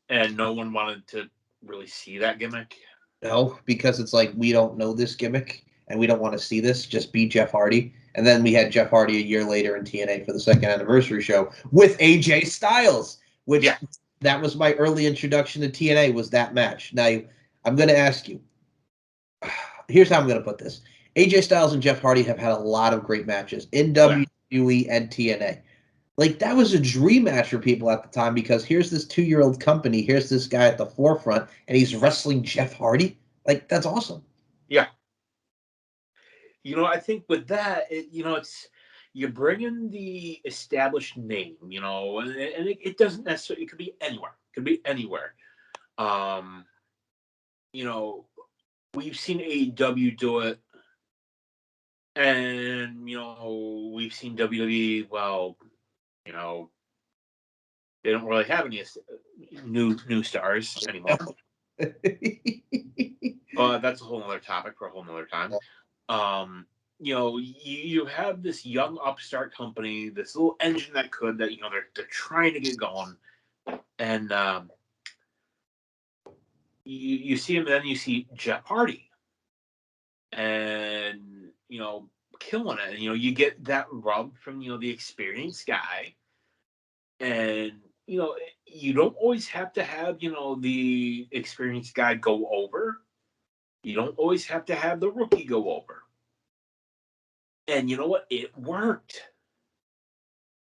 and no one wanted to really see that gimmick. No, because it's like we don't know this gimmick, and we don't want to see this. Just be Jeff Hardy. And then we had Jeff Hardy a year later in TNA for the second anniversary show with AJ Styles, which that was my early introduction to TNA, was that match. Now, I'm going to ask you, here's how I'm going to put this. AJ Styles and Jeff Hardy have had a lot of great matches in WWE and TNA. Like, that was a dream match for people at the time, because here's this 2-year-old company, here's this guy at the forefront, and he's wrestling Jeff Hardy. Like, that's awesome. Yeah. I think with that, it's you bring in the established name, and it doesn't necessarily. It could be anywhere. It could be anywhere. We've seen AEW do it, and we've seen WWE. Well, they don't really have any new stars anymore. But that's a whole other topic for a whole other time. You have this young upstart company, this little engine that they're trying to get going, and you see him, and then you see Jeff Hardy, and killing it, and you get that rub from the experienced guy, and you don't always have to have the experienced guy go over. You don't always have to have the rookie go over. And you know what? It worked.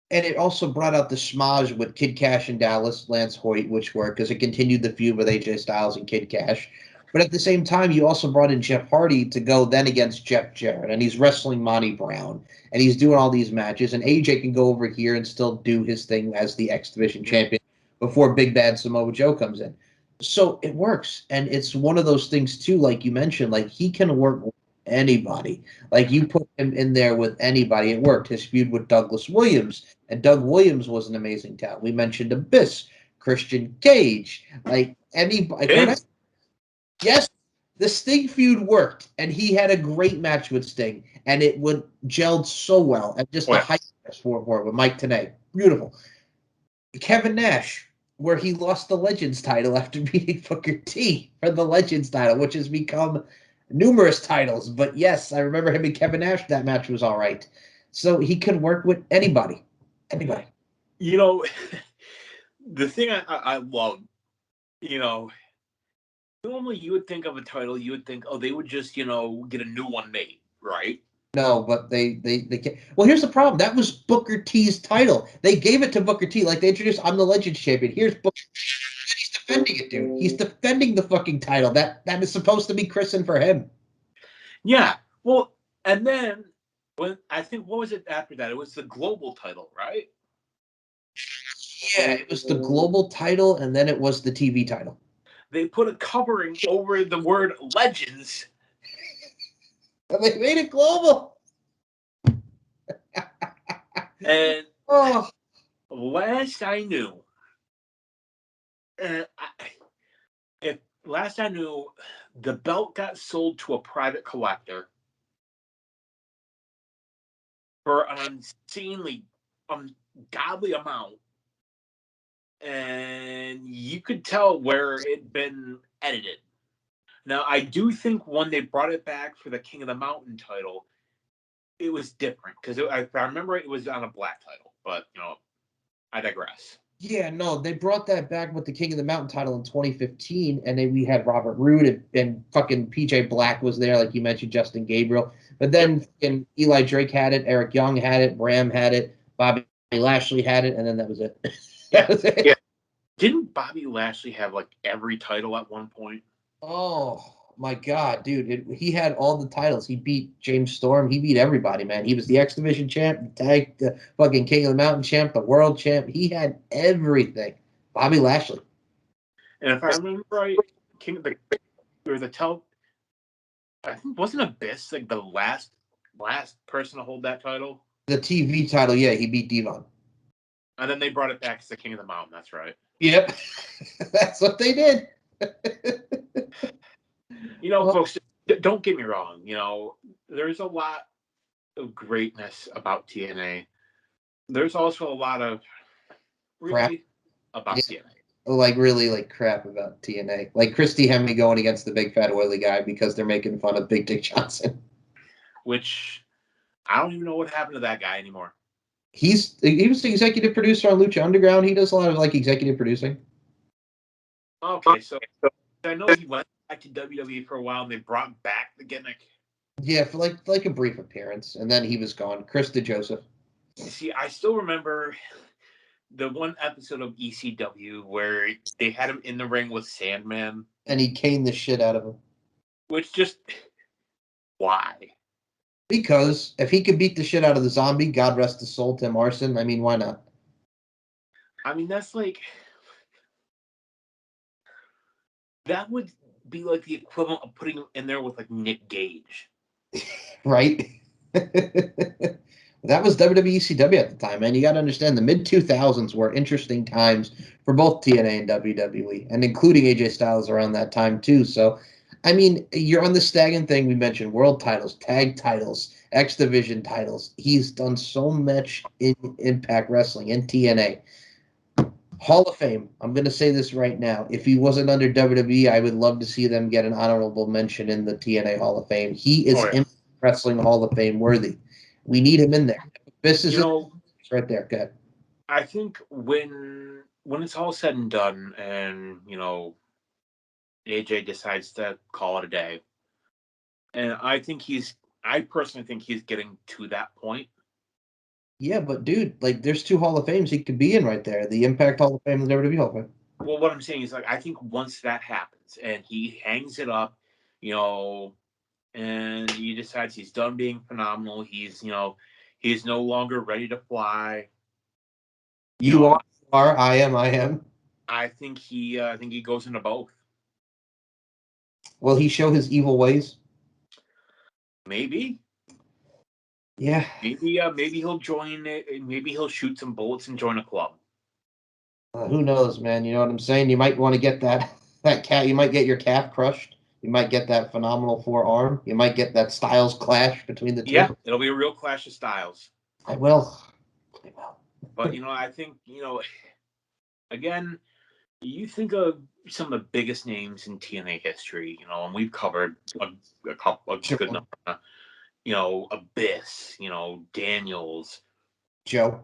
And it also brought out the schmozz with Kid Cash and Dallas, Lance Hoyt, which worked because it continued the feud with AJ Styles and Kid Cash. But at the same time, you also brought in Jeff Hardy to go then against Jeff Jarrett. And he's wrestling Monty Brown. And he's doing all these matches. And AJ can go over here and still do his thing as the X Division champion before Big Bad Samoa Joe comes in. So it works. And it's one of those things, too, like you mentioned, like he can work with anybody. Like you put him in there with anybody. It worked. His feud with Douglas Williams. And Doug Williams was an amazing talent. We mentioned Abyss, Christian Cage, like anybody. Yes, the Sting feud worked, and he had a great match with Sting, and it would gelled so well. And just the hype for it with Mike Tenay, beautiful. Kevin Nash, where he lost the Legends title after beating Booker T for the Legends title, which has become numerous titles. But yes, I remember him and Kevin Nash. That match was all right. So he could work with anybody. Anybody. The thing I love, normally you would think of a title, you would think, oh, they would just, get a new one made, right? No, but they can't. Well, here's the problem. That was Booker T's title. They gave it to Booker T. Like they introduced, I'm the Legends champion. Here's Booker. He's defending it, dude. He's defending the fucking title. That is supposed to be christened for him. Yeah. Well, and then what was it after that? It was the global title, right? Yeah, it was the global title, and then it was the TV title. They put a covering over the word Legends. And they made it global. And last I knew, the belt got sold to a private collector for an insanely ungodly amount. And you could tell where it'd been edited. Now, I do think when they brought it back for the King of the Mountain title, it was different. Because if I remember, it was on a black title. But, I digress. Yeah, no, they brought that back with the King of the Mountain title in 2015, and then we had Robert Roode and fucking PJ Black was there, like you mentioned, Justin Gabriel. But then Eli Drake had it, Eric Young had it, Bram had it, Bobby Lashley had it, and then that was it. That was it. Yeah. Didn't Bobby Lashley have like every title at one point? Oh my god, dude! He had all the titles. He beat James Storm. He beat everybody, man. He was the X Division champ, the fucking King of the Mountain champ, the World champ. He had everything. Bobby Lashley. And if I remember right, I think wasn't Abyss like the last person to hold that title? The TV title, yeah, he beat Devon. And then they brought it back as the King of the Mountain. That's right. Yep, that's what they did. Well, folks, don't get me wrong. There's a lot of greatness about TNA. There's also a lot of crap. really about TNA. Like really like crap about TNA. Like Christy Hemme going against the big fat oily guy because they're making fun of Big Dick Johnson. Which I don't even know what happened to that guy anymore. He was the executive producer on Lucha Underground. He does a lot of like executive producing. Okay, so I know he went back to WWE for a while and they brought back the gimmick. Yeah, for like a brief appearance, and then he was gone. Christi Josef. See, I still remember the one episode of ECW where they had him in the ring with Sandman. And he caned the shit out of him. Which just... Why? Because if he could beat the shit out of the zombie, God rest his soul, Tim Arson, I mean, why not? I mean, that's like... That would be like the equivalent of putting him in there with like Nick Gage. Right? That was WWECW at the time, man. You got to understand the mid-2000s were interesting times for both TNA and WWE, and including AJ Styles around that time too. So, I mean, you're on the staggering thing we mentioned: world titles, tag titles, X Division titles. He's done so much in Impact Wrestling and TNA. Hall of Fame. I'm going to say this right now. If he wasn't under WWE, I would love to see them get an honorable mention in the TNA Hall of Fame. He is in Wrestling Hall of Fame worthy. We need him in there. This is right there. Good. I think when it's all said and done, and AJ decides to call it a day, and I personally think he's getting to that point. Yeah, but dude, like, there's 2 Hall of Fames he could be in right there: the Impact Hall of Fame and the WWE Hall of Fame. Well, what I'm saying is, like, I think once that happens and he hangs it up, and he decides he's done being phenomenal, he's no longer ready to fly. You are, I am. I think he goes into both. Will he show his evil ways? Maybe. Yeah. Maybe he'll join it. Maybe he'll shoot some bullets and join a club. Who knows, man? You know what I'm saying? You might want to get that cat. You might get your calf crushed. You might get that phenomenal forearm. You might get that Styles clash between the two. Yeah, it'll be a real clash of styles. I will. But I think again, you think of some of the biggest names in TNA history, and we've covered a couple of good number. Abyss, Daniels, Joe.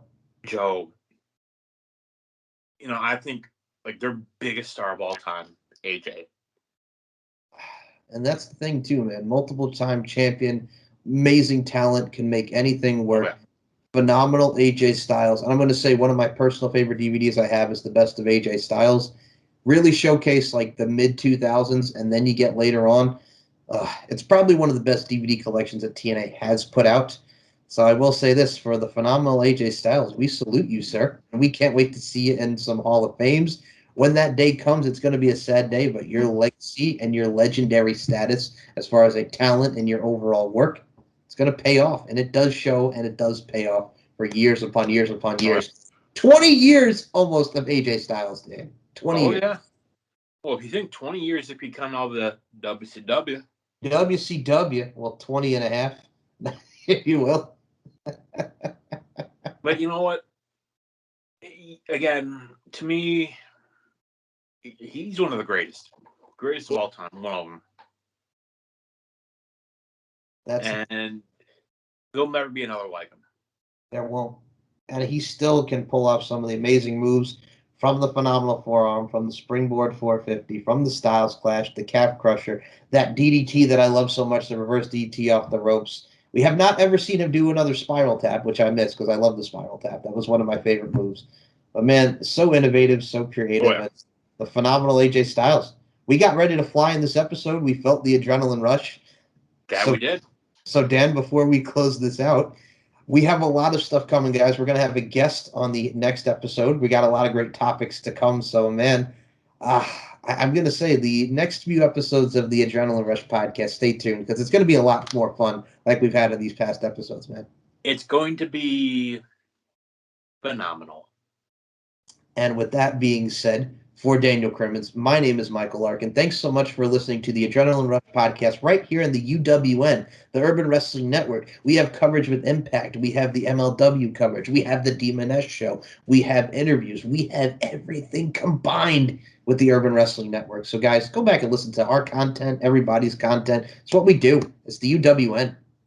I think like their biggest star of all time, AJ. And that's the thing too, man. Multiple time champion, amazing talent, can make anything work. Okay. Phenomenal AJ Styles. And I'm going to say one of my personal favorite DVDs I have is the best of AJ Styles. Really showcase like the mid 2000s, and then you get later on. It's probably one of the best DVD collections that TNA has put out. So I will say this, for the phenomenal AJ Styles, we salute you, sir. And we can't wait to see you in some Hall of Fames. When that day comes, it's going to be a sad day, but your legacy and your legendary status as far as a talent and your overall work, it's going to pay off. And it does show, and it does pay off for years upon years upon years. 20 years almost of AJ Styles, Dan. 20 years. Yeah. Well, if you think 20 years if you come out of the WCW. WCW, well, 20 and a half, if you will. But you know what? Again, to me, he's one of the greatest of all time. One of them. And there'll never be another like him. There won't. And he still can pull off some of the amazing moves from the phenomenal forearm, from the springboard 450, from the Styles Clash, the calf crusher, that DDT that I love so much, the reverse DDT off the ropes. We have not ever seen him do another spiral tap, which I miss because I love the spiral tap. That was one of my favorite moves. But man, so innovative, so creative. Oh, yeah. The phenomenal AJ Styles. We got ready to fly in this episode. We felt the adrenaline rush. We did. So Dan, before we close this out, we have a lot of stuff coming, guys. We're going to have a guest on the next episode. We got a lot of great topics to come. So, man, I'm going to say the next few episodes of the Adrenaline Rush podcast, stay tuned, because it's going to be a lot more fun like we've had in these past episodes, man. It's going to be phenomenal. And with that being said, For Daniel Crimmins, my name is Michael Larkin. Thanks so much for listening to the Adrenaline Rush podcast right here in the UWN, the Urban Wrestling Network. We have coverage with Impact. We have the MLW coverage. We have the Demon S show. We have interviews. We have everything combined with the Urban Wrestling Network. So, guys, go back and listen to our content, everybody's content. It's what we do. It's the UWN.